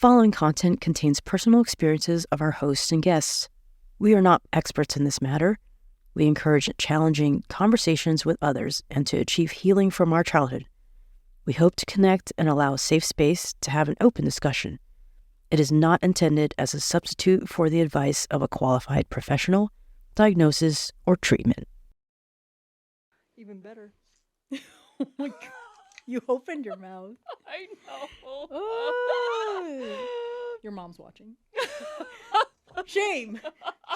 following content contains personal experiences of our hosts and guests. We are not experts in this matter. We encourage challenging conversations with others and to achieve healing from our childhood. We hope to connect and allow a safe space to have an open discussion. It is not intended as a substitute for the advice of a qualified professional, diagnosis, or treatment. Even better. Oh my god. You opened your mouth. I know. Oh. Your mom's watching. Shame.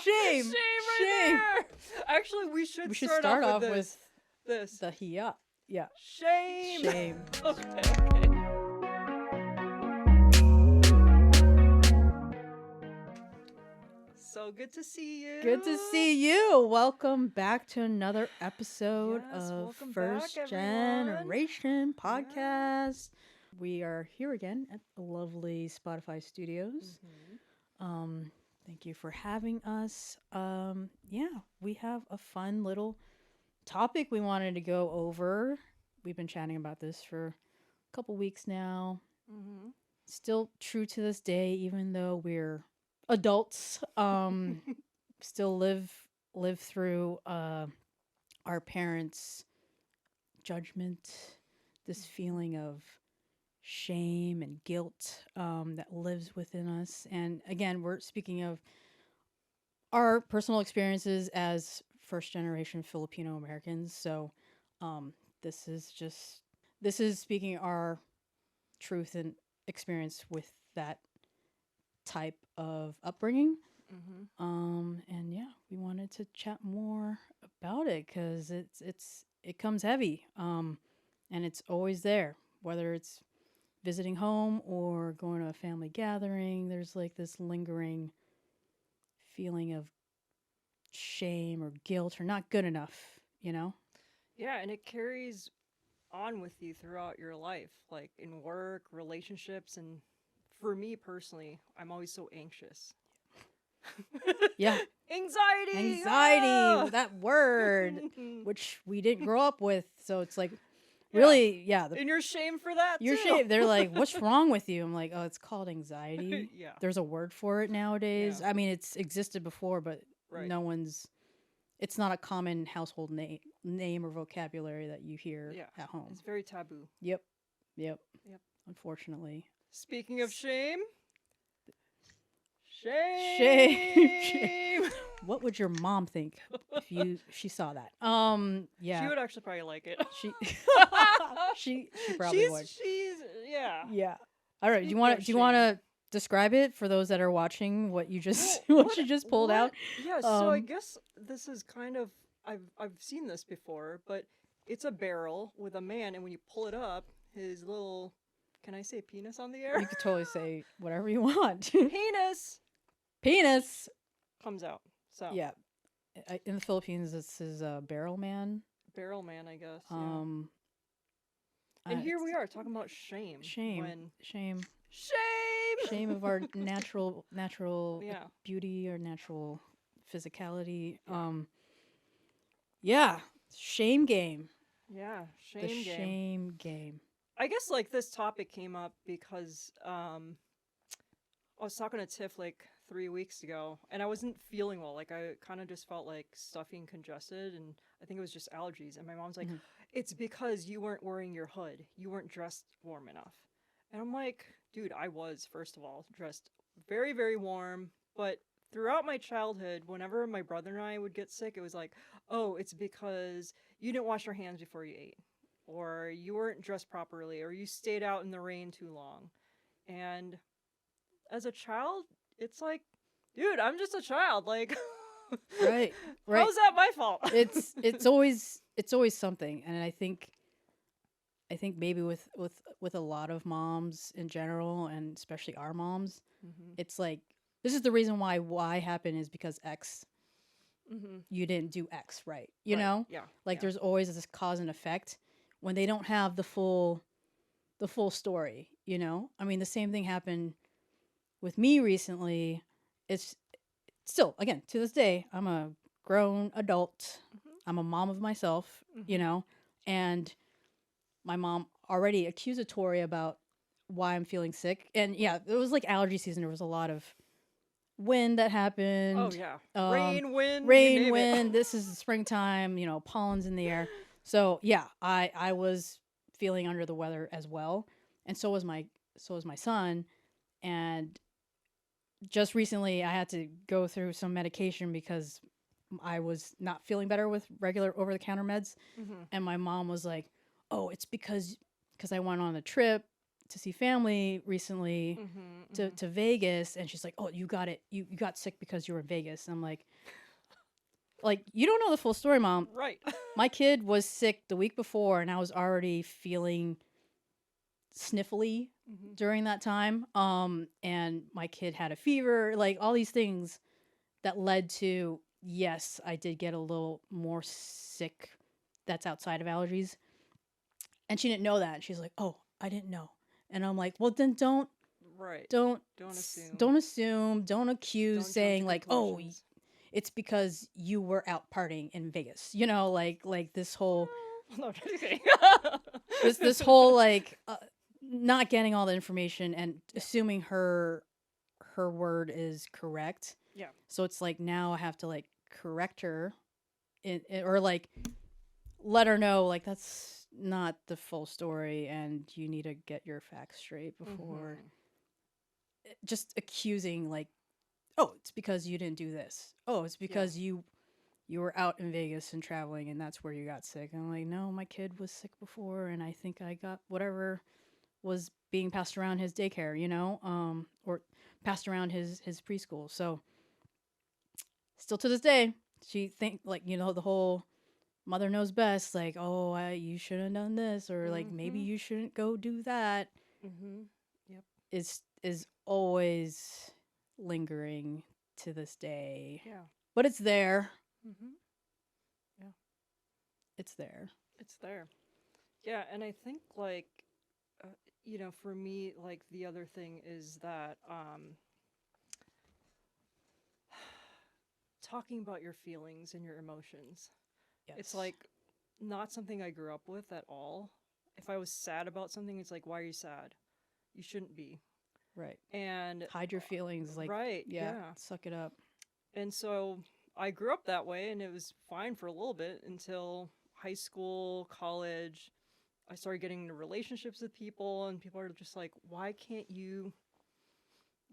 Shame. Shame right there. Actually, we should start off with this. The hiya. Yeah. Shame. Shame. Okay. So good to see you. Good to see you. Welcome back to another episode Yes, of welcome First back, everyone. Generation Podcast. We are here again at the lovely Spotify studios. Thank you for having us. We have a fun little topic we wanted to go over. We've been chatting about this for a couple weeks now. Still true to this day, even though we're adults, still live through our parents' judgment, this feeling of shame and guilt that lives within us. And again, we're speaking of our personal experiences as first generation Filipino Americans. So this is speaking our truth and experience with that type of upbringing. And yeah, we wanted to chat more about it because it comes heavy, and it's always there, whether it's visiting home or going to a family gathering. There's like this lingering feeling of shame or guilt or not good enough, you know? Yeah, and it carries on with you throughout your life, like in work, relationships, and for me personally, I'm always so anxious. Yeah. Anxiety, That word, which we didn't grow up with. So it's like, really, and you're shamed for that you're too. shamed. They're like, what's wrong with you? I'm like, oh, it's called anxiety. Yeah. There's a word for it nowadays. Yeah. I mean, it's existed before, but Right. it's not a common household name or vocabulary that you hear at home. It's very taboo. Yep. Unfortunately. Speaking of shame. What would your mom think if she saw that? Yeah. She would actually probably like it. She probably would. Yeah. All right. Do you want to describe it for those that are watching what you just you just pulled out? Yeah. So I guess this is kind of I've seen this before, but it's a barrel with a man, and when you pull it up, his little, can I say penis on the air? You could totally say whatever you want. Penis comes out. So yeah, in the Philippines, this is a barrel man. Barrel man, I guess. And here we are talking about shame. Shame of our natural beauty or natural physicality. Shame game. Yeah, shame game. I guess like this topic came up because I was talking to Tiff like 3 weeks ago, and I wasn't feeling well. Like I kind of just felt like stuffy and congested, and I think it was just allergies. And my mom's like, it's because you weren't wearing your hood. You weren't dressed warm enough. And I'm like, dude, I was, first of all, dressed very, very warm. But throughout my childhood, whenever my brother and I would get sick, it was like, oh, it's because you didn't wash your hands before you ate, or you weren't dressed properly, or you stayed out in the rain too long. And as a child, it's like, dude, I'm just a child. Like, right. How's that my fault? it's always something, and I think maybe with a lot of moms in general, and especially our moms, it's like, this is the reason why Y happened is because X. You didn't do X right. You know? Yeah. Like there's always this cause and effect when they don't have the full story, you know? I mean, the same thing happened with me recently. It's still, again, to this day, I'm a grown adult. I'm a mom of myself, you know? And my mom already accusatory about why I'm feeling sick. And yeah, it was like allergy season. There was a lot of wind that happened. Oh yeah, rain, wind, you Rain, name it. wind. This is the springtime, you know, pollen's in the air. So yeah, I was feeling under the weather as well, and so was my son. And just recently, I had to go through some medication because I was not feeling better with regular over the counter meds, Mm-hmm. and my mom was like, "Oh, it's because I went on a trip to see family recently Mm-hmm. to Vegas," and she's like, "Oh, you got it. You got sick because you were in Vegas." And I'm like, you don't know the full story, Mom. Right. My kid was sick the week before, and I was already feeling sniffly Mm-hmm. during that time. And my kid had a fever, like all these things that led to, yes, I did get a little more sick. That's outside of allergies. And she didn't know that. She's like, "Oh, I didn't know." And I'm like, "Well, then Right. don't Don't assume. don't assume, don't accuse, Don't jump saying to like, "Oh, conclusions. it's because you were out partying in Vegas." You know, like this whole Well, no, just kidding. this whole like not getting all the information and assuming her word is correct. Yeah. So it's like now I have to like correct her or like let her know like that's not the full story and you need to get your facts straight before just accusing like, "Oh, it's because you didn't do this. Oh, it's because you were out in Vegas and traveling and that's where you got sick." And I'm like, "No, my kid was sick before and I think I got whatever was being passed around his daycare, you know, or passed around his preschool." So still to this day, she think like, you know, the whole mother knows best, like, "Oh, you shouldn't have done this," or like maybe Mm-hmm. you shouldn't go do that, Mm-hmm. Yep. is always lingering to this day. Yeah. But it's there. Mm-hmm. Yeah. It's there. It's there. Yeah, and I think like, for me, like the other thing is that talking about your feelings and your emotions. Yes. It's like not something I grew up with at all. If I was sad about something, it's like, why are you sad? You shouldn't be. right. And Hide your feelings, like, right, yeah, yeah. suck it up. And so I grew up that way and it was fine for a little bit until high school, college. I started getting into relationships with people and people are just like, why can't you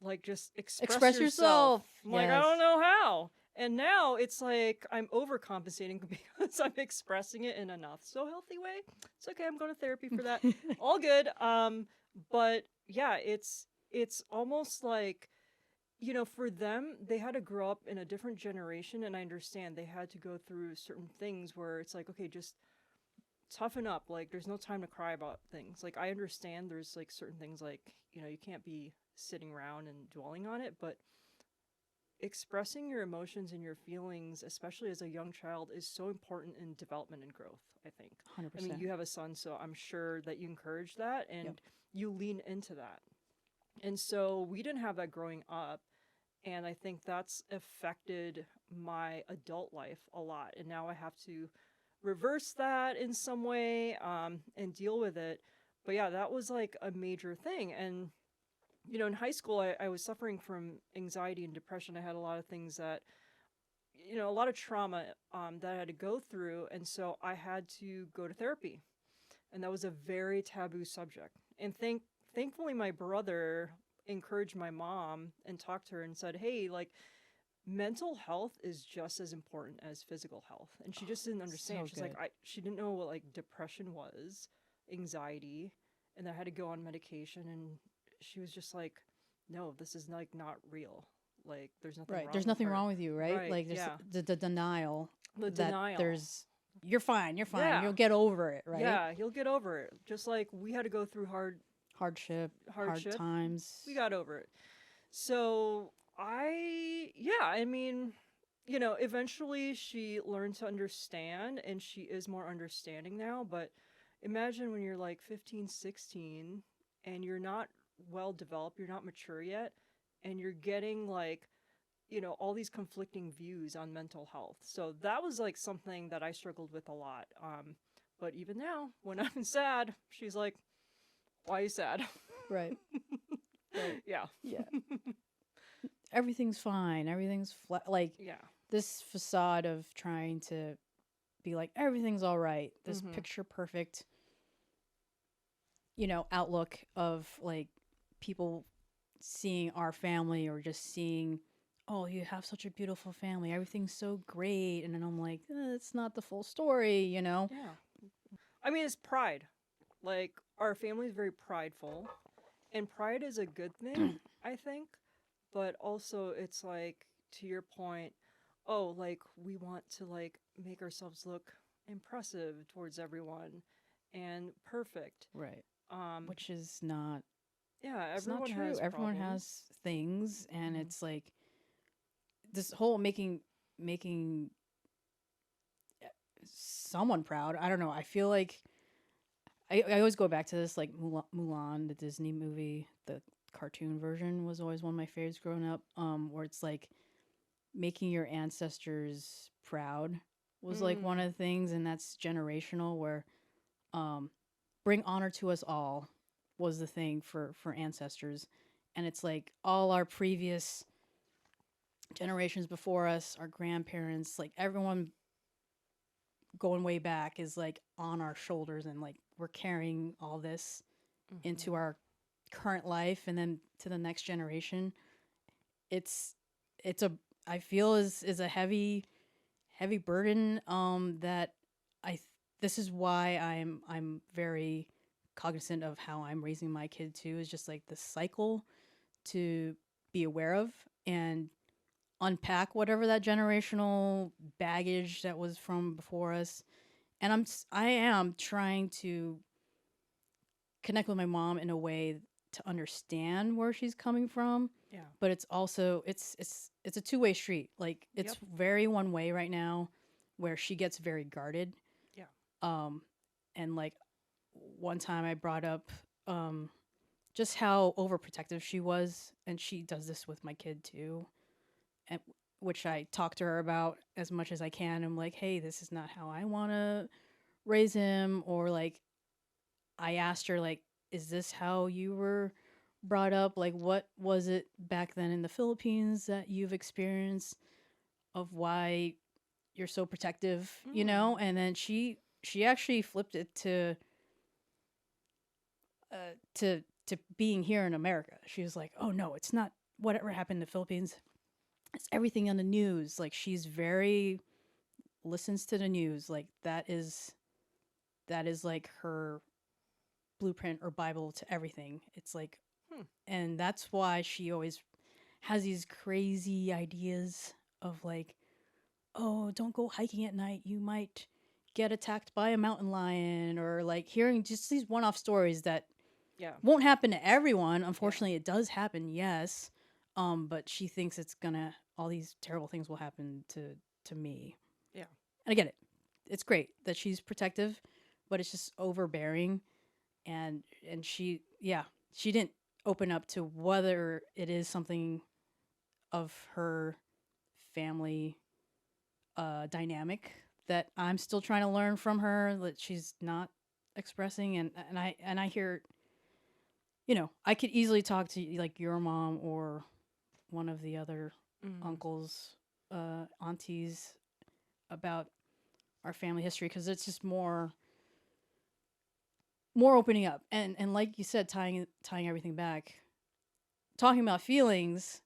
like just express yourself? I'm like, I Yes. don't know how. And now it's like I'm overcompensating because I'm expressing it in a not so healthy way. It's okay, I'm going to therapy for that. All good. But yeah, it's almost like, for them, they had to grow up in a different generation, and I understand they had to go through certain things where it's like, okay, just toughen up. Like, there's no time to cry about things. Like, I understand there's like certain things like, you can't be sitting around and dwelling on it, but expressing your emotions and your feelings, especially as a young child, is so important in development and growth, I think. 100%. I mean, you have a son, so I'm sure that you encourage that and Yep. you lean into that. And so we didn't have that growing up. And I think that's affected my adult life a lot. And now I have to reverse that in some way and deal with it. But yeah, that was like a major thing. And, in high school, I was suffering from anxiety and depression. I had a lot of things that, a lot of trauma that I had to go through. And so I had to go to therapy. And that was a very taboo subject. And thankfully, my brother encouraged my mom and talked to her and said, hey, like, mental health is just as important as physical health. And she just didn't understand. So She's like, good. she didn't know what like depression was, anxiety, and I had to go on medication. And she was just like, no, this is like not real. Like, there's nothing Right. wrong There's with nothing her. wrong with you, right? Right, Like, there's yeah. the denial. The that denial. you're fine. You're fine. Yeah. You'll get over it, right? Yeah, you'll get over it. Just like we had to go through Hardship. Hard hardship. times. We got over it. So I mean, eventually she learned to understand and she is more understanding now. But imagine when you're like 15, 16 and you're not well developed, you're not mature yet, and you're getting like, all these conflicting views on mental health. So that was like something that I struggled with a lot. But even now, when I'm sad, she's like, Why are you sad? Right. Right. Yeah. Yeah. Everything's fine. Everything's like Yeah. this facade of trying to be like everything's all right. This picture perfect, outlook of like people seeing our family or just seeing, oh, you have such a beautiful family. Everything's so great. And then I'm like, it's not the full story, Yeah. I mean, it's pride. Like, our family is very prideful, and pride is a good thing, I think. But also, it's like, to your point, oh, like, we want to, like, make ourselves look impressive towards everyone and perfect. Right. Um, Which is not, yeah, it's not everyone true. has Everyone problems. has things, and Mhm. it's like this whole making someone proud. I don't know. I feel like I always go back to this, like Mulan, the Disney movie, the cartoon version was always one of my favorites growing up. Where it's like making your ancestors proud was like one of the things, and that's generational. Where um, bring honor to us all was the thing for ancestors, and it's like all our previous generations before us, our grandparents, like everyone going way back is like on our shoulders, and like we're carrying all this into our current life and then to the next generation. It's it's a I feel is a heavy burden that this is why I'm very cognizant of how I'm raising my kid too, is just like the cycle to be aware of and unpack whatever that generational baggage that was from before us. And I am trying to connect with my mom in a way to understand where she's coming from, Yeah. but it's also it's a two-way street. Like it's Yep. very one way right now where she gets very guarded. Yeah. um and like one time I brought up um just how overprotective she was, and she does this with my kid too, and which I talk to her about as much as I can. I'm like, hey, this is not how I want to raise him. Or like I asked her, like, is this how you were brought up? Like, what was it back then in the Philippines that you've experienced of why you're so protective, And then she actually flipped it to being here in America. She was like, "Oh no, it's not whatever happened in the Philippines. It's everything on the news." Like she's very listens to the news. Like that is like her blueprint or Bible to everything. It's like, and that's why she always has these crazy ideas of like, oh, don't go hiking at night. You might get attacked by a mountain lion, or like hearing just these one-off stories that Yeah. won't happen to everyone. Unfortunately, it does happen, yes. But she thinks it's gonna all these terrible things will happen to me. Yeah. And I get it. It's great that she's protective, but it's just overbearing, and she didn't open up to whether it is something of her family dynamic that I'm still trying to learn from her that she's not expressing. And I hear, I could easily talk to like your mom or one of the other uncles, aunties about our family history, because it's just more opening up, and like you said, tying everything back, talking about feelings,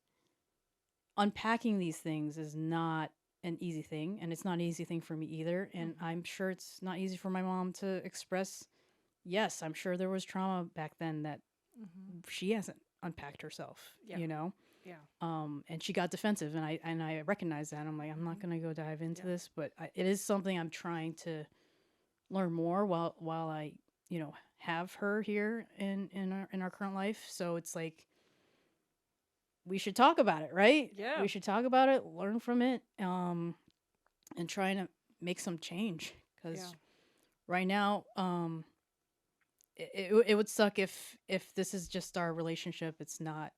unpacking these things is not an easy thing, and it's not an easy thing for me either. And I'm sure it's not easy for my mom to express. Yes, I'm sure there was trauma back then that she hasn't unpacked herself. Yeah. Yeah. And she got defensive, and I recognize that. I'm like, I'm not gonna go dive into this, but it is something I'm trying to learn more while I have her here in our current life. So it's like we should talk about it, right? Yeah. We should talk about it, learn from it, and trying to make some change. Because right now, it would suck if this is just our relationship. It's not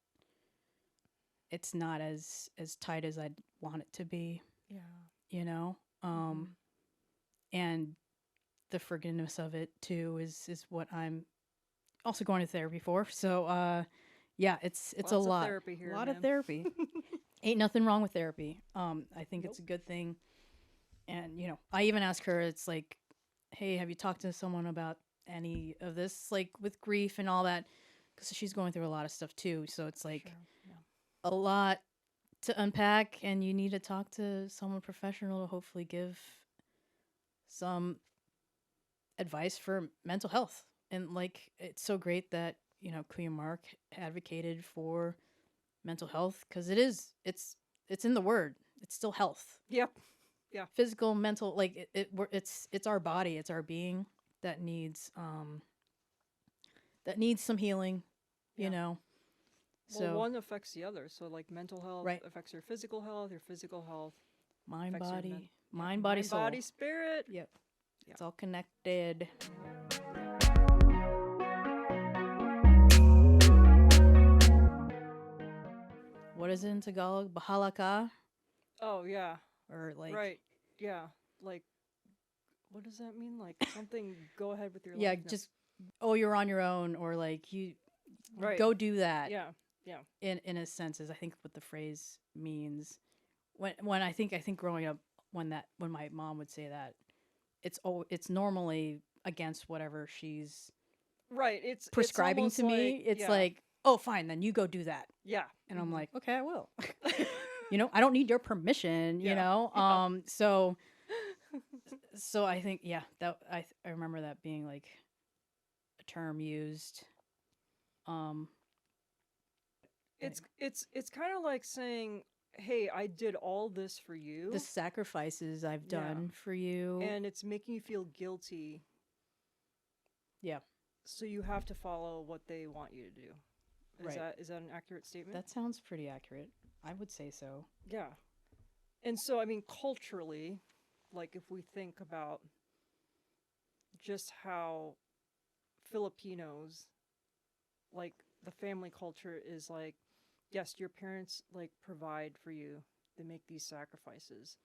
as tight as I'd want it to be. Yeah. You know, and the forgiveness of it too is what I'm also going to therapy for. So yeah, it's Lots a of lot. therapy here, A lot of man. therapy. Ain't nothing wrong with therapy. I think it's a good thing. And I even ask her, it's like, hey, have you talked to someone about any of this, like with grief and all that? Because she's going through a lot of stuff too. So it's like Sure. Yeah. a lot to unpack, and you need to talk to someone professional to hopefully give some advice for mental health. And like, it's so great that Kuya Mark advocated for mental health, because it's in the word. It's still health. Yep. Yeah. Physical, mental, like it's our body, it's our being that needs some healing. You Yeah. know. Well, So one affects the other. So like mental health right, affects your physical health. Your physical health mind, affects your body, yeah, mind, body, soul. body, spirit. Yep. Yeah. It's all connected. What is it in Tagalog? Bahala ka? Oh yeah. Or like Right. Yeah. Like, what does that mean? Like something. Go ahead with your yeah, life. No. just you're on your own, or like you Right. go do that. Yeah. Yeah. In a sense is I think what the phrase means. When I think growing up, when my mom would say that, it's normally against whatever she's Right. It's prescribing almost to me. like, It's yeah. like, oh, fine, then you go do that. Yeah. And I'm Mhm. like, okay, I will. I don't need your permission. Yeah. Yeah. So I think that I remember that being like a term used. It's kind of like saying, "Hey, I did all this for you." The sacrifices I've Yeah. done for you. And it's making you feel guilty. Yeah. So you have to follow what they want you to do. Right. Is that an accurate statement? That sounds pretty accurate. I would say so. Yeah. And so I mean culturally, like if we think about just how Filipinos, like the family culture is like, yes, your parents like provide for you. They make these sacrifices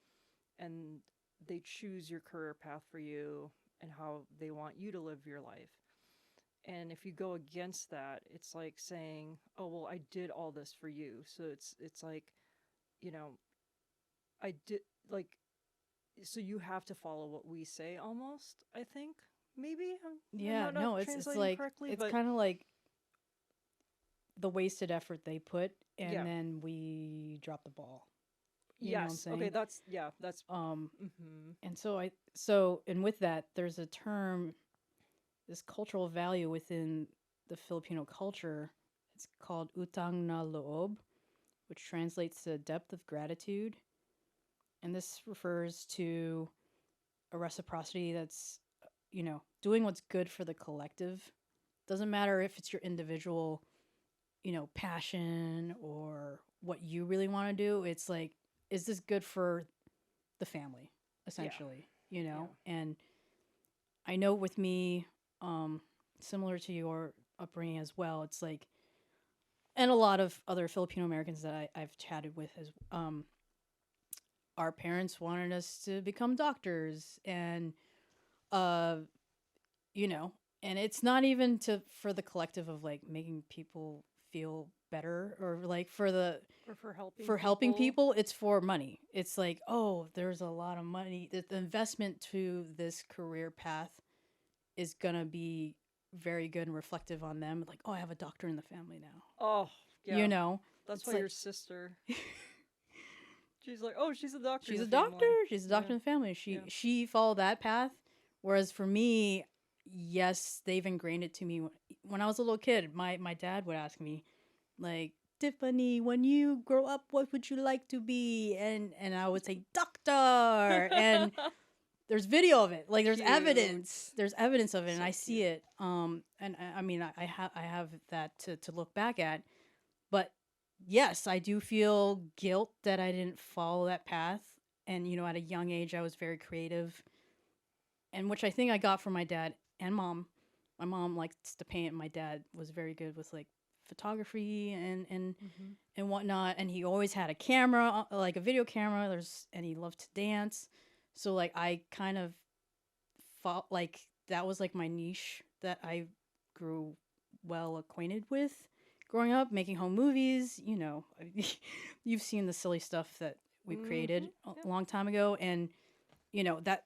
and they choose your career path for you and how they want you to live your life. And if you go against that, it's like saying, "Oh, well, I did all this for you." So it's like, you know, I did like so you have to follow what we say almost, I think. Maybe I'm not No, it's translating like correctly, it's but kind of like the wasted effort they put, and yeah. then we drop the ball. You know what I'm Yes. saying? Okay, that's mhm. And with that, there's a term, this cultural value within the Filipino culture. It's called Utang na loob, which translates to depth of gratitude. And this refers to a reciprocity that's, doing what's good for the collective. Doesn't matter if it's your individual, passion or what you really want to do. It's like, is this good for the family, essentially? Yeah. And I know with me, similar to your upbringing as well, it's like, and a lot of other Filipino Americans that I've chatted with, as our parents wanted us to become doctors, and uh, and it's not even for the collective of like making people feel better, or like Or for helping people. It's for money. It's like, oh, there's a lot of money. The investment to this career path is gonna be very good and reflective on them. Like, oh, I have a doctor in the family now. Oh, yeah. That's It's why like, your sister she's like, "Oh, she's a doctor." she's in a the doctor. family." She's a doctor Yeah. in the family. Yeah. She followed that path. Whereas for me, yes, they've ingrained it to me. When I was a little kid, my dad would ask me, like, Tiffany, when you grow up, what would you like to be? And I would say doctor. And there's video of it. Like, there's Cute. evidence. There's evidence of it, and So I see cute. it. And I mean, I have that to look back at. But yes, I do feel guilt that I didn't follow that path. And at a young age, I was very creative, and which I think I got from my dad and mom. My mom likes to paint. My dad was very good with like photography Mhm. and whatnot. And he always had a camera, like a video camera. And he loved to dance. So like I kind of felt like that was like my niche that I grew well acquainted with growing up, making home movies. You know, you've seen the silly stuff that we've created Yeah. a long time ago. And, you know, that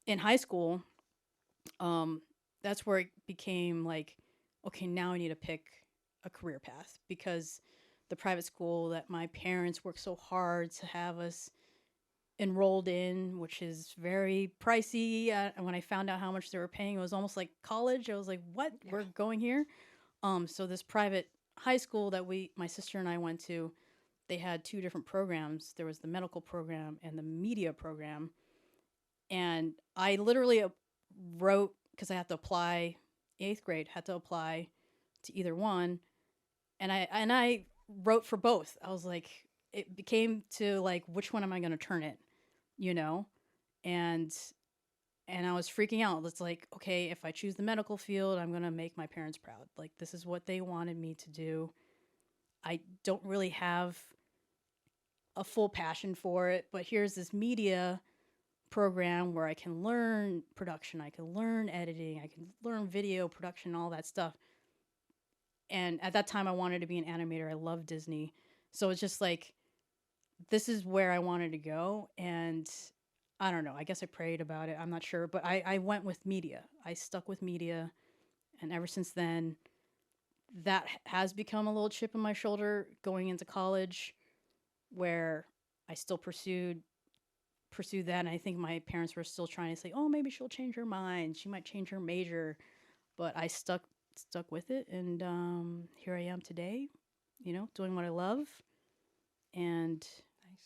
in high school, that's where it became like, okay, now I need to pick a career path because the private school that my parents worked so hard to have us enrolled in, which is very pricey. And when I found out how much they were paying, it was almost like college. I was like, "What? Yeah. We're going here?" So this private high school that my sister and I went to, they had two different programs. There was the medical program and the media program, and I literally wrote because I had to apply. 8th grade had to apply to either one, and I wrote for both. I was like, it became to like, which one am I going to turn in, you know, and I was freaking out. It's like, okay, if I choose the medical field, I'm going to make my parents proud. Like, this is what they wanted me to do. I don't really have a full passion for it, but here's this media program where I can learn production, I can learn editing, I can learn video production, all that stuff. And at that time, I wanted to be an animator. I love Disney. So it's just like, this is where I wanted to go. And I don't know. I guess I prayed about it. I'm not sure. But I went with media. I stuck with media. And ever since then, that has become a little chip on my shoulder going into college where I still pursued that. And I think my parents were still trying to say, oh, maybe she'll change her mind. She might change her major. But I stuck with it. And here I am today, you know, doing what I love and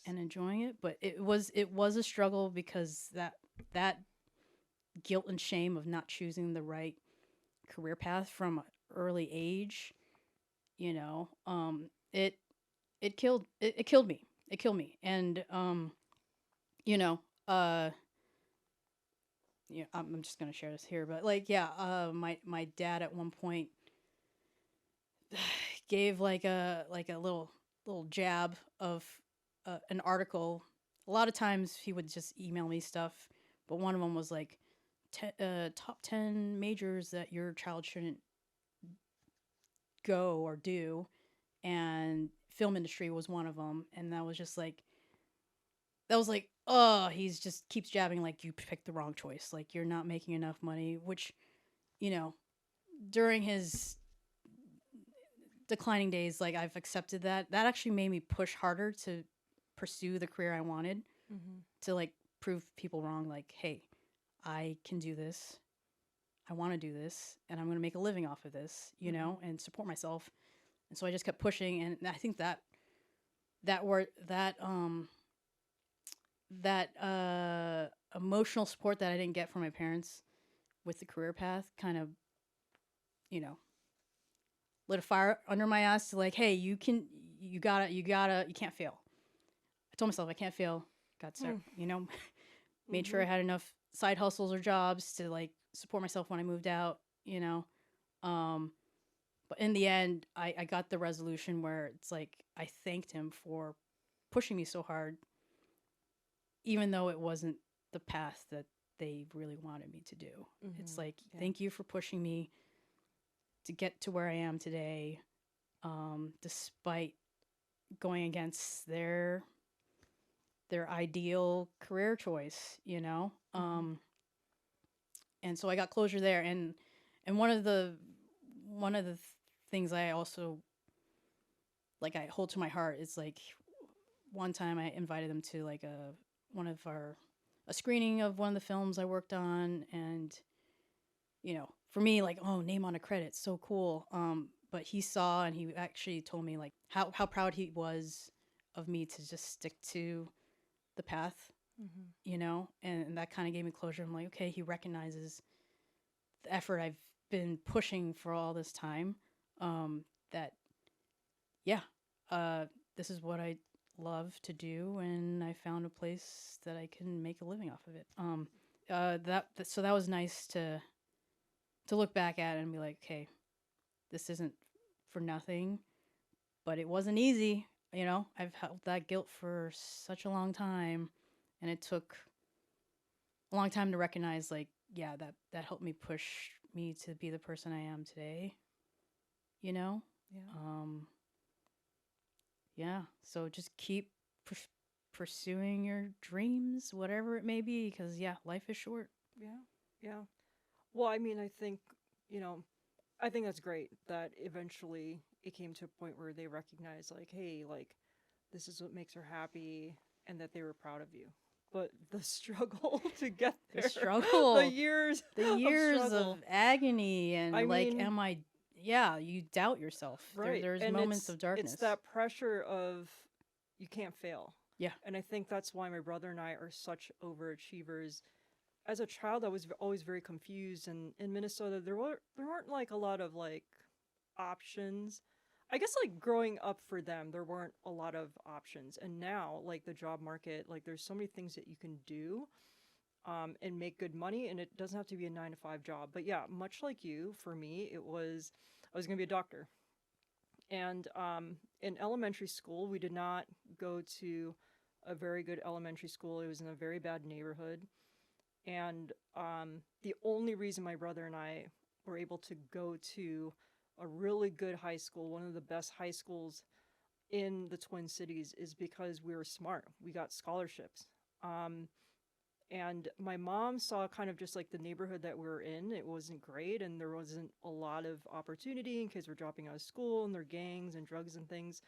Nice. enjoying it. But it was a struggle because that guilt and shame of not choosing the right career path from an early age, you know, it killed me. It killed me. And you know, yeah, I'm just gonna share this here, but like, yeah, my dad at one point gave like a little jab of an article. A lot of times he would just email me stuff, but one of them was like top 10 majors that your child shouldn't go or do, and film industry was one of them, and that was like, oh, he's just keeps jabbing like you picked the wrong choice, like you're not making enough money, which, you know, during his declining days, like I've accepted that. That actually made me push harder to pursue the career I wanted, Mm-hmm. to like prove people wrong. Like, hey, I can do this. I want to do this, and I'm going to make a living off of this, you Mm-hmm. know, and support myself. And so I just kept pushing, and I think that word that emotional support that I didn't get from my parents with the career path kind of, you know, lit a fire under my ass to like, hey, you can't fail. I told myself I can't fail. Got to start, you know, made sure Mm-hmm. I had enough side hustles or jobs to like support myself when I moved out, you know. Um, but in the end, I got the resolution where it's like I thanked him for pushing me so hard, even though it wasn't the path that they really wanted me to do. It's Mm-hmm. like, Yeah. thank you for pushing me to get to where I am today, despite going against their ideal career choice, you know. Mm-hmm. And so I got closure there, and one of the things I also like I hold to my heart is like one time I invited them to like a screening of one of the films I worked on, and you know, for me, like, oh, name on a credit, so cool. But he saw and he actually told me like how proud he was of me to just stick to the path, Mm-hmm. you know, and that kind of gave me closure. I'm like, okay, he recognizes the effort I've been pushing for all this time. That yeah, uh, this is what I love to do, and I found a place that I can make a living off of it. So that was nice to look back at and be like, okay, this isn't for nothing, but it wasn't easy. You know, I've held that guilt for such a long time, and it took a long time to recognize, like, yeah, that helped me push me to be the person I am today. you know? Yeah. Yeah. So just keep pursuing your dreams, whatever it may be, because, yeah, life is short. Yeah. Yeah. Well, I mean, I think, you know, I think that's great that eventually it came to a point where they recognized, like, hey, like, this is what makes her happy, and that they were proud of you. But the struggle to get The there, struggle, the years the of years struggle. of agony, and I like, mean, am I, yeah, you doubt yourself. right. There's And moments of darkness. it's that pressure of you can't fail. Yeah. And I think that's why my brother and I are such overachievers. As a child, I was always very confused, and in Minnesota, there weren't like a lot of like options. I guess like growing up for them, there weren't a lot of options, and now like the job market, like there's so many things that you can do, and make good money, and it doesn't have to be a 9 to 5 job. But yeah, much like you, for me, it was I was gonna be a doctor, and in elementary school, we did not go to a very good elementary school. It was in a very bad neighborhood. And the only reason my brother and I were able to go to a really good high school, one of the best high schools in the Twin Cities, is because we were smart. We got scholarships. And my mom saw kind of just like the neighborhood that we were in. It wasn't great, and there wasn't a lot of opportunity, and kids were dropping out of school, and their gangs and drugs and things.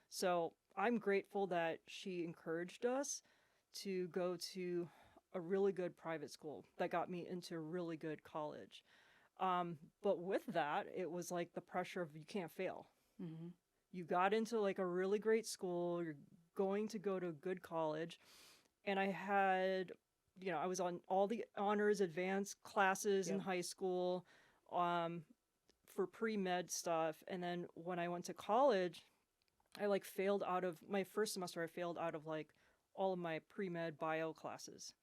So I'm grateful that she encouraged us to go to a really good private school that got me into a really good college. But with that, it was like the pressure of you can't fail. Mm-hmm. You got into like a really great school, you're going to go to a good college. And I had, I was on all the honors advanced classes in Yep. high school, for pre-med stuff. And then when I went to college, I like failed out of my first semester. I failed out of like all of my pre-med bio classes.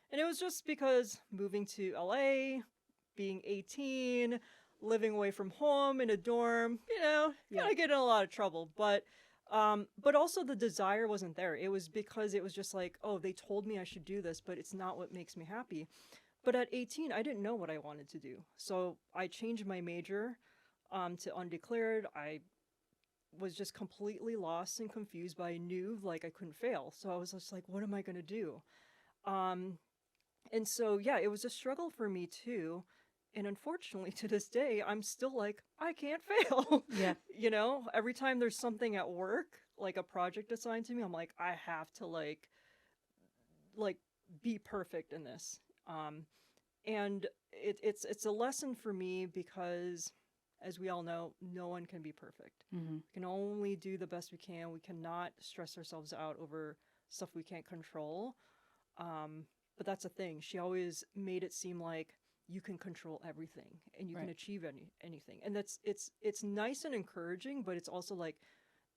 And it was just because moving to LA, being 18, living away from home in a dorm, kind of get in a lot of trouble. But also the desire wasn't there. It was because it was just like, oh, they told me I should do this, but it's not what makes me happy. But at 18, I didn't know what I wanted to do. So I changed my major to undeclared. I was just completely lost and confused, but I knew like I couldn't fail. So I was just like, what am I going to do? And so, yeah, it was a struggle for me too. And unfortunately, to this day, I'm still like, I can't fail. Yeah. Every time there's something at work, like a project assigned to me, I'm like, I have to like be perfect in this. And it's a lesson for me because, as we all know, no one can be perfect. Mm-hmm. We can only do the best we can. We cannot stress ourselves out over stuff we can't control. But that's the thing. She always made it seem like you can control everything and you can achieve anything. And it's nice and encouraging, but it's also like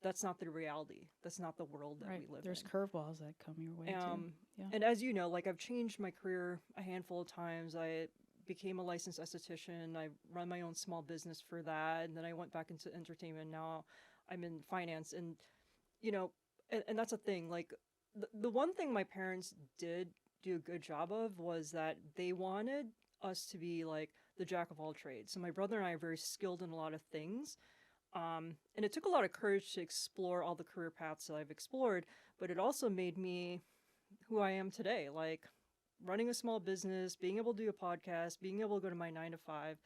that's not the reality. That's not the world that we live There's in. curveballs that come your way too. Yeah. And as you know, like I've changed my career a handful of times. I became a licensed esthetician. I run my own small business for that, and then I went back into entertainment. Now I'm in finance, and and that's a thing. Like the one thing my parents did do a good job of was that they wanted us to be like the jack of all trades. So my brother and I are very skilled in a lot of things. And it took a lot of courage to explore all the career paths that I've explored, but it also made me who I am today. Like running a small business, being able to do a podcast, being able to go to my 9 to 5,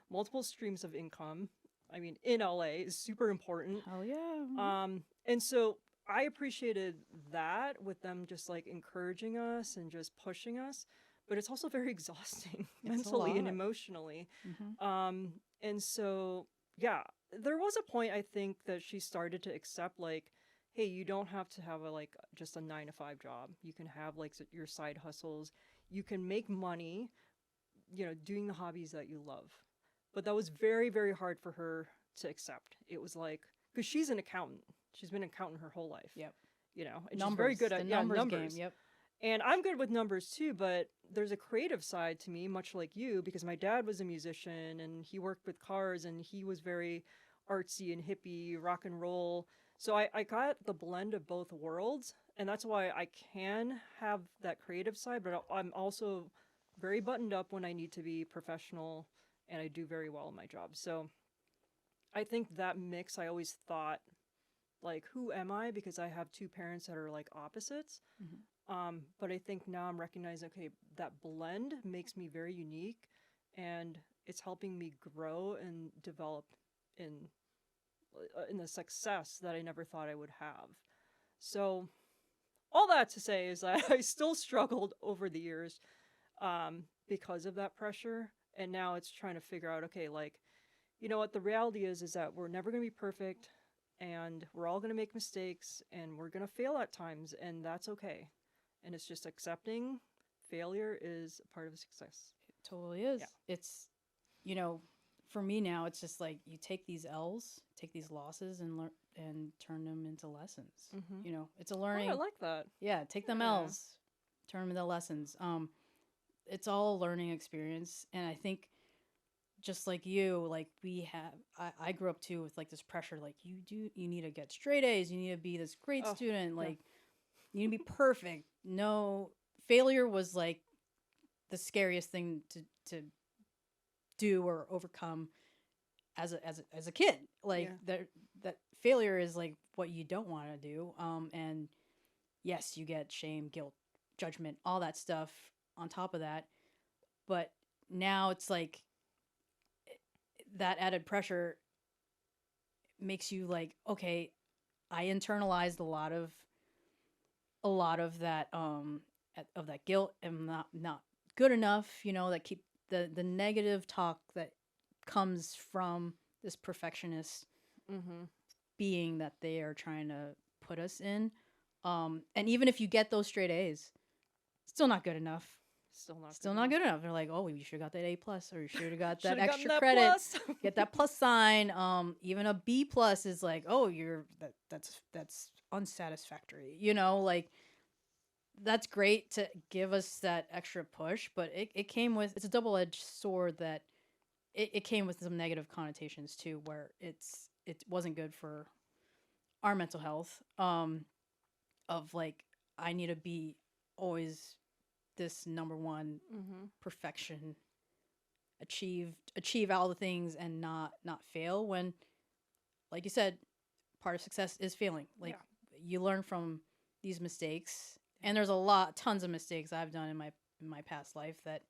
multiple streams of income. I mean, in LA is super important. Hell yeah. And so I appreciated that with them just like encouraging us and just pushing us, but it's also very exhausting mentally and emotionally. Mm-hmm. And so, yeah, there was a point I think that she started to accept like, hey, you don't have to have just a 9 to 5 job. You can have like your side hustles. You can make money, doing the hobbies that you love. But that was very, very hard for her to accept. It was like, because she's an accountant. She's been an accountant her whole life. Yep. And she's very good at numbers. Game. Yep. And I'm good with numbers too, but there's a creative side to me, much like you, because my dad was a musician and he worked with cars and he was very artsy and hippie, rock and roll. So I got the blend of both worlds, and that's why I can have that creative side, but I'm also very buttoned up when I need to be professional, and I do very well in my job. So I think that mix, I always thought, like, who am I? Because I have two parents that are like opposites. But I think now I'm recognizing, okay, that blend makes me very unique, and it's helping me grow and develop in in the success that I never thought I would have. So all that to say is that I still struggled over the years because of that pressure, and now it's trying to figure out, okay, like, you know what, the reality is that we're never going to be perfect, and we're all going to make mistakes, and we're going to fail at times, and that's okay. And it's just accepting failure is a part of success. It totally is. Yeah. It's, you know, for me now, it's just like you take these L's, take these losses, and learn and turn them into lessons. You know, it's a learning. Oh, I like that. Yeah, take them Yeah. L's, turn them into lessons. It's all a learning experience, and I think just like you, like I grew up too with like this pressure, like you need to get straight A's, you need to be this great Oh, student, yeah. like you need to be perfect. No, failure was like the scariest thing to do or overcome as a kid. Like Yeah. that failure is like what you don't want to do. And yes, you get shame, guilt, judgment, all that stuff on top of that. But now it's like that added pressure makes you like, okay, I internalized a lot of that guilt, and not good enough, you know, that keep the negative talk that comes from this perfectionist being that they are trying to put us in. And even if you get those straight A's, still not good enough. Still Not good enough. They're like, oh, you should have got that A+, or you should have got that Should've gotten extra that credit. plus. Get that plus sign. Even a B+ is like, oh, that's unsatisfactory. You know, like that's great to give us that extra push, but it came with, it's a double-edged sword that it came with some negative connotations too, where it wasn't good for our mental health. Of like, I need to be always this number one perfection, achieve all the things and not fail, when, like you said, part of success is failing. Like you learn from these mistakes, and there's tons of mistakes I've done in my past life that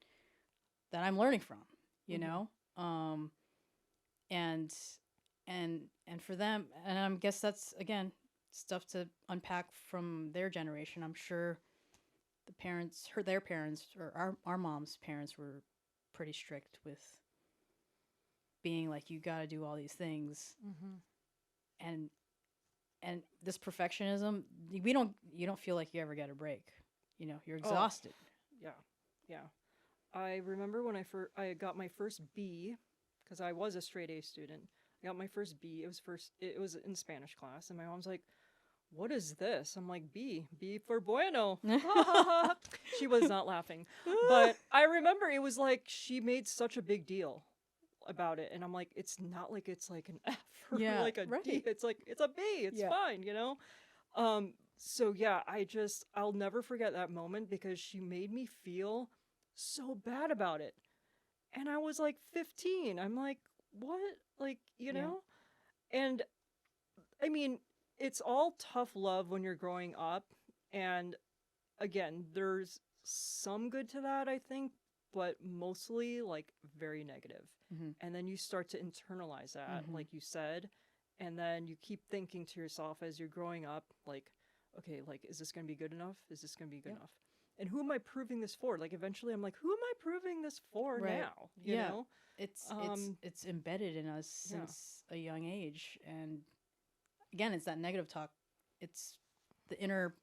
I'm learning from, you know. And for them, and I guess that's again stuff to unpack from their generation. I'm sure their parents, or our mom's parents, were pretty strict with being like, you got to do all these things. And this perfectionism, you don't feel like you ever get a break. You know, you're exhausted. Yeah. I remember when I got my first B, because I was a straight A student. I got my first B. It was in Spanish class, and my mom's like, "What is this?" I'm like, B for Bueno. She was not laughing. But I remember it was like she made such a big deal about it, and I'm like, it's not like it's like an F or like a D. It's like, it's a B. It's fine, you know? So yeah, I'll never forget that moment, because she made me feel so bad about it. And I was like 15. I'm like, what? Like, you know? And I mean, it's all tough love when you're growing up. And again, there's some good to that, I think, but mostly like very negative. And then you start to internalize that, like you said. And then you keep thinking to yourself as you're growing up, like, okay, like, is this going to be good enough? Is this going to be good enough? And who am I proving this for? Like, eventually I'm like, who am I proving this for now? You know? It's embedded in us since a young age. And again, it's that negative talk. It's the inner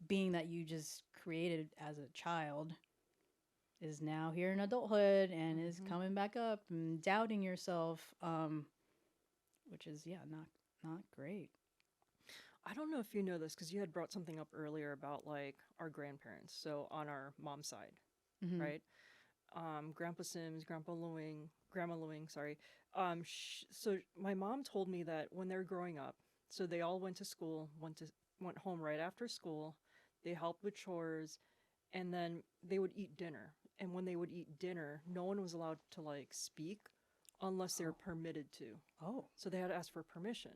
being that you just created as a child is now here in adulthood and is coming back up and doubting yourself, which is not great. I don't know if you know this, because you had brought something up earlier about like our grandparents. So on our mom's side, right? Grandpa Sims, Grandma Lewing, sorry. So my mom told me that when they're growing up, so they all went to school, went home right after school. They helped with chores, and then they would eat dinner. And when they would eat dinner, no one was allowed to like speak unless they were permitted to. Oh, So they had to ask for permission.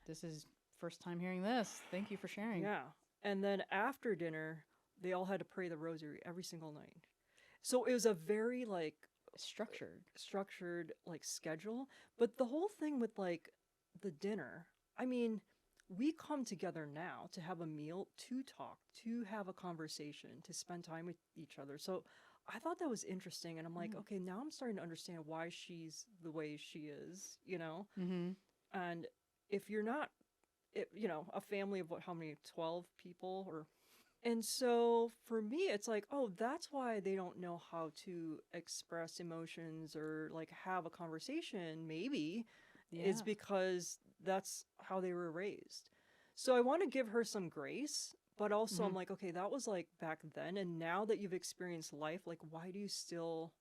this is first time hearing this. Thank you for sharing. Yeah. And then after dinner, they all had to pray the rosary every single night. So it was a very like structured like schedule. But the whole thing with like the dinner, I mean, we come together now to have a meal, to talk, to have a conversation, to spend time with each other. So I thought that was interesting. And I'm like, okay, now I'm starting to understand why she's the way she is, you know? Mm-hmm. And if you're not, you know, a family of what, how many, 12 people or. And so for me, it's like, oh, that's why they don't know how to express emotions or like have a conversation, maybe, is because that's how they were raised. So I want to give her some grace, but also I'm like, okay, that was like back then. And now that you've experienced life, like, why do you still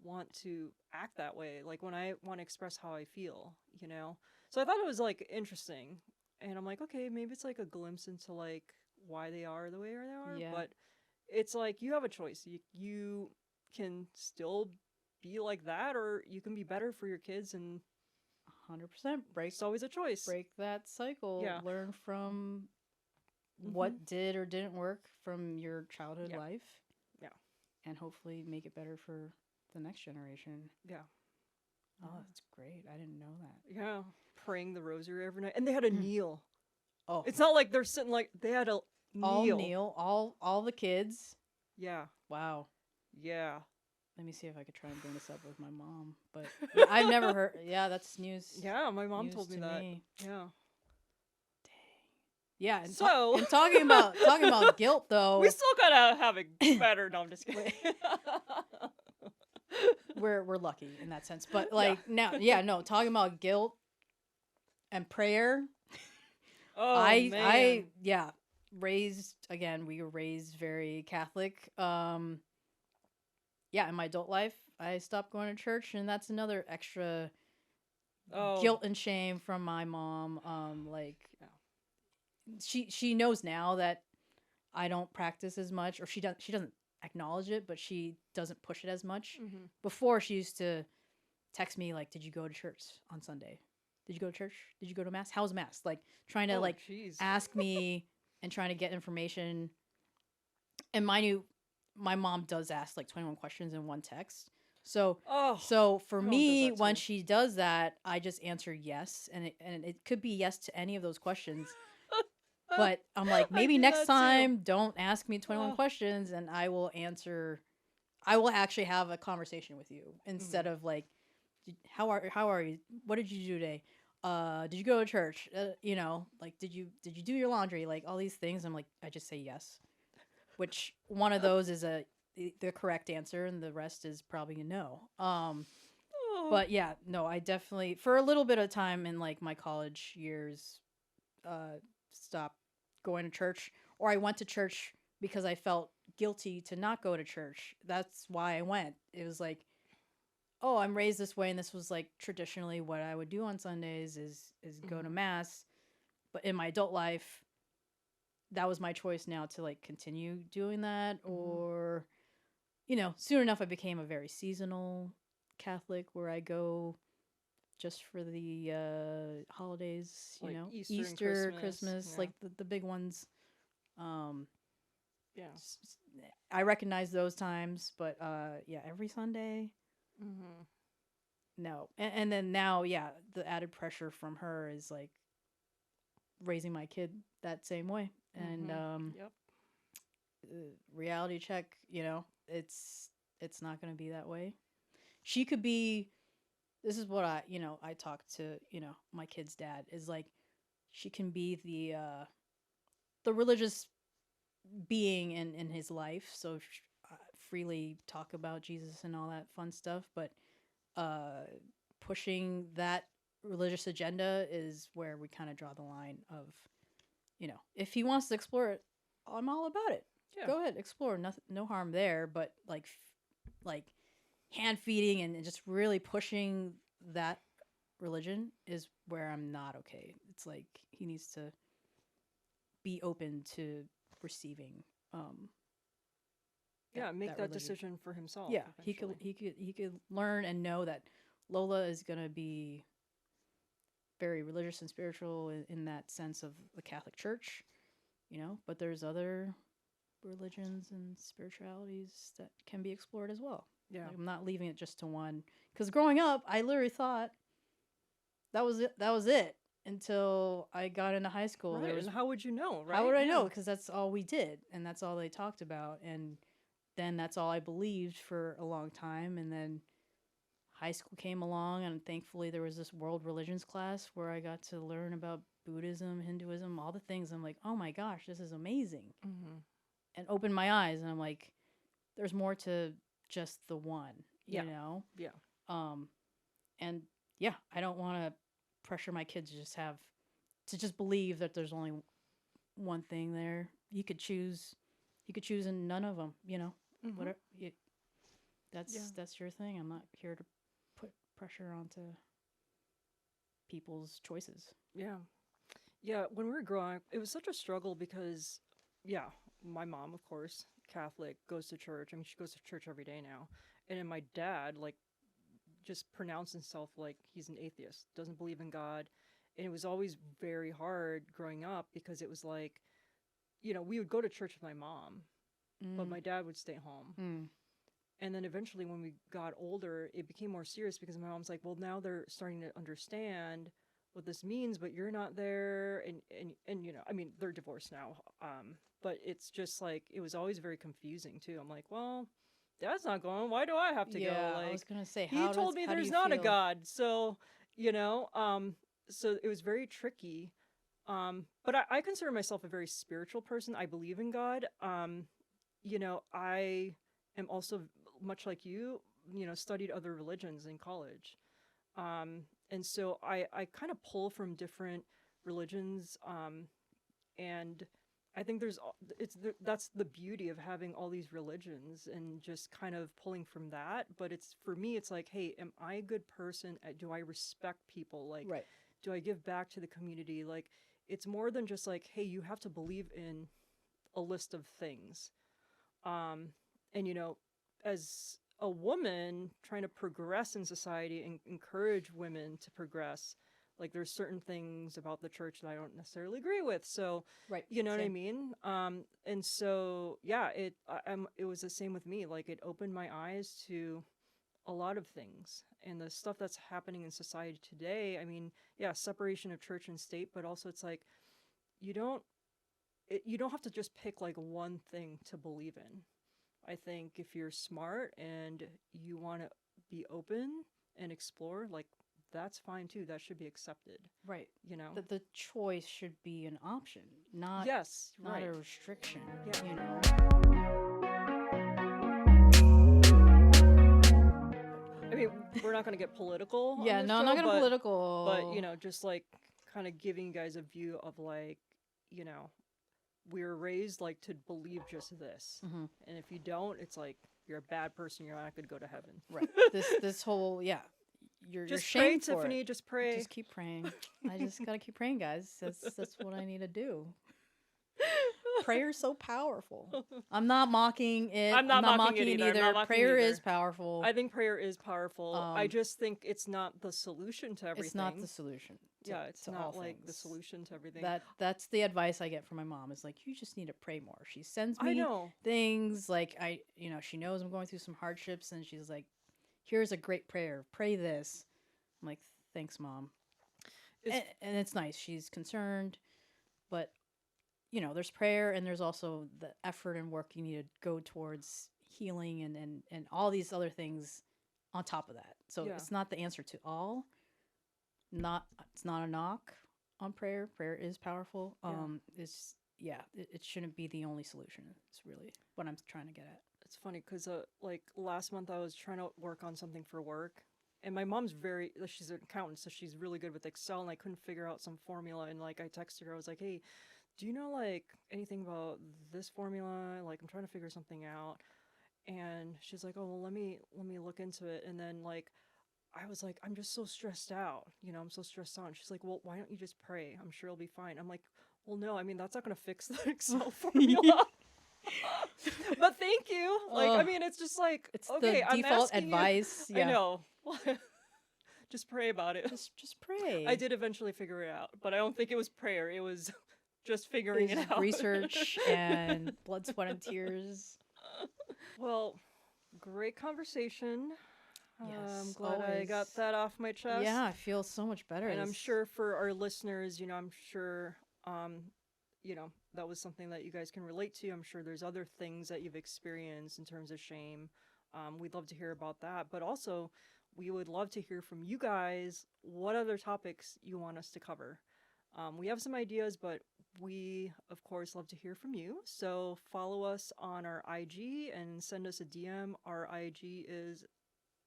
want to act that way? Like when I want to express how I feel, you know? So I thought it was like interesting. And I'm like, okay, maybe it's like a glimpse into like why they are the way they are. Yeah. But it's like you have a choice. You can still be like that, or you can be better for your kids, and 100% it's always a choice. break that cycle. Yeah. Learn from what did or didn't work from your childhood life. Yeah. And hopefully make it better for the next generation. Yeah. Oh, that's great. I didn't know that. Yeah. Praying the rosary every night. And they had to kneel. Oh. It's not like they're sitting, like they had to kneel. All kneel. All the kids. Yeah. Wow. Yeah. Let me see if I could try and bring this up with my mom. But I've never heard. Yeah, that's news. Yeah, my mom news told me to that. me. Yeah. Yeah, and, So and talking about guilt though, we still gotta have it better. No, I'm just kidding. we're lucky in that sense. But like now, talking about guilt and prayer. Oh man. We were raised very Catholic. In my adult life, I stopped going to church, and that's another extra guilt and shame from my mom. She knows now that I don't practice as much, or she doesn't acknowledge it, but she doesn't push it as much. Mm-hmm. Before, she used to text me like, "Did you go to church on Sunday? Did you go to church? Did you go to mass? How's mass?" Like trying to ask me and trying to get information. And my mom does ask like 21 questions in one text. So for me, when she does that, I just answer yes, and it could be yes to any of those questions. But I'm like, maybe next time, don't ask me 21 questions, and I will answer. I will actually have a conversation with you instead of like, how are you? What did you do today? Did you go to church? Like, did you do your laundry? Like all these things. I'm like, I just say yes, which one of those is the correct answer, and the rest is probably a no. But yeah, no, I definitely for a little bit of time in like my college years, stopped going to church, or I went to church because I felt guilty to not go to church. That's why I went. It was like, oh, I'm raised this way, and this was like traditionally what I would do on Sundays is go to mass. But in my adult life, that was my choice now to like continue doing that, or soon enough I became a very seasonal Catholic where I go just for the holidays, like Easter, Christmas, like the big ones. I recognize those times, but every Sunday. No. And then now, the added pressure from her is like raising my kid that same way. And reality check, it's not going to be that way. She could be. This is what I talk to, my kid's dad is like, she can be the religious being in his life. So freely talk about Jesus and all that fun stuff. But pushing that religious agenda is where we kind of draw the line of, if he wants to explore it, I'm all about it. Yeah. Go ahead, explore. Nothing, no harm there. But like hand feeding and just really pushing that religion is where I'm not okay. It's like he needs to be open to receiving make that decision for himself. Yeah, he could learn and know that Lola is going to be very religious and spiritual in that sense of the Catholic Church, but there's other religions and spiritualities that can be explored as well. Yeah. Like, I'm not leaving it just to one. Because growing up, I literally thought that was it. That was it until I got into high school. Right. And how would you know, right? How would I know? Because that's all we did, and that's all they talked about, and then that's all I believed for a long time. And then high school came along, and thankfully there was this world religions class where I got to learn about Buddhism, Hinduism, all the things. I'm like, oh my gosh, this is amazing, and opened my eyes, and I'm like, there's more to just the one, you know? Yeah. And yeah, I don't want to pressure my kids to just believe that there's only one thing there. You could choose in none of them, whatever. That's your thing. I'm not here to put pressure onto people's choices. Yeah. Yeah. When we were growing up, it was such a struggle because, my mom, of course, Catholic, goes to church. I mean, she goes to church every day now. And then my dad, like, just pronounced himself like he's an atheist, doesn't believe in God. And it was always very hard growing up because it was like, we would go to church with my mom, but my dad would stay home. And then eventually when we got older, it became more serious because my mom's like, well, now they're starting to understand what this means, but you're not there. And I mean, they're divorced now. But it's just like, it was always very confusing too. I'm like, well, Dad's not going. Why do I have to go? Like, I was going to say, he told me there's not a God. So, so it was very tricky. But I consider myself a very spiritual person. I believe in God. I am also, much like you, studied other religions in college. And so I kind of pull from different religions. And I think that's the beauty of having all these religions and just kind of pulling from that. But for me, it's like, hey, am I a good person? Do I respect people? Like, right. Do I give back to the community? Like, it's more than just like, hey, you have to believe in a list of things. And, as a woman trying to progress in society and encourage women to progress, like, there's certain things about the church that I don't necessarily agree with. So, right. You know Same. what I mean? And so, yeah, it was the same with me. Like, it opened my eyes to a lot of things and the stuff that's happening in society today. I mean, yeah, separation of church and state, but also it's like, you don't have to just pick like one thing to believe in. I think if you're smart and you want to be open and explore, like, that's fine too. That should be accepted. Right. That the choice should be an option, not a restriction. Yeah. I mean, we're not going to get political. Yeah, on this no, show, I'm not going to political. But, just like kind of giving you guys a view of like, we were raised like to believe just this. Mm-hmm. And if you don't, it's like, you're a bad person. You're not going to go to heaven. Right. This whole, you're just pray, Tiffany. Just pray. Just keep praying. I just got to keep praying, guys. That's what I need to do. Prayer's so powerful. I'm not mocking it. I'm not mocking it either. Prayer is powerful. I think prayer is powerful. I just think it's not the solution to everything. It's not the solution. It's not like the solution to everything. That's the advice I get from my mom. Is like, you just need to pray more. She sends me things like she knows I'm going through some hardships, and she's like, here's a great prayer. Pray this. I'm like, thanks, Mom. And it's nice. She's concerned, but there's prayer, and there's also the effort and work you need to go towards healing and all these other things on top of that. So it's not the answer to all. It's not a knock on prayer. Prayer is powerful. It shouldn't be the only solution. It's really what I'm trying to get at. It's funny because like last month I was trying to work on something for work, and my mom's she's an accountant, so she's really good with Excel, and I couldn't figure out some formula, and like I texted her, I was like, hey, do you know like anything about this formula? Like, I'm trying to figure something out. And she's like, oh, well, let me look into it. And then like I was like, I'm just so stressed out, I'm so stressed out. And she's like, well, why don't you just pray? I'm sure it'll be fine. I'm like, well, no, I mean, that's not gonna fix the Excel formula. But thank you. Like, I mean, it's just like, it's okay, the default I'm advice. You. I know. Just pray about it. Just pray. I did eventually figure it out, but I don't think it was prayer. It was just figuring Is it out. research and blood, sweat, and tears. Well, great conversation. I'm Yes, glad I always. got that off my chest. Yeah, I feel so much better. And I'm This- sure for our listeners, I'm sure, that was something that you guys can relate to. I'm sure there's other things that you've experienced in terms of shame. We'd love to hear about that. But also, we would love to hear from you guys what other topics you want us to cover. We have some ideas, but we, of course, love to hear from you. So follow us on our IG and send us a DM. Our IG is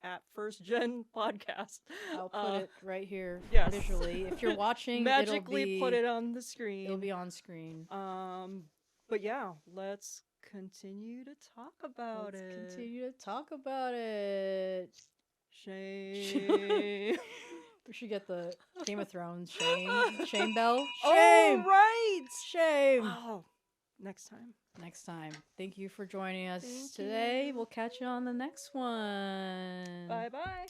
at First Gen Podcast. I'll put it right here yes. visually. If you're watching, magically it'll be, put it on the screen. It'll be on screen. But yeah, let's continue to talk about Let's it. continue to talk about it. Shame. We should get the Game of Thrones shame bell. Shame. Oh, right. Shame. Oh, next time. Next time. Thank you for joining us Thank today. you. We'll catch you on the next one. Bye bye.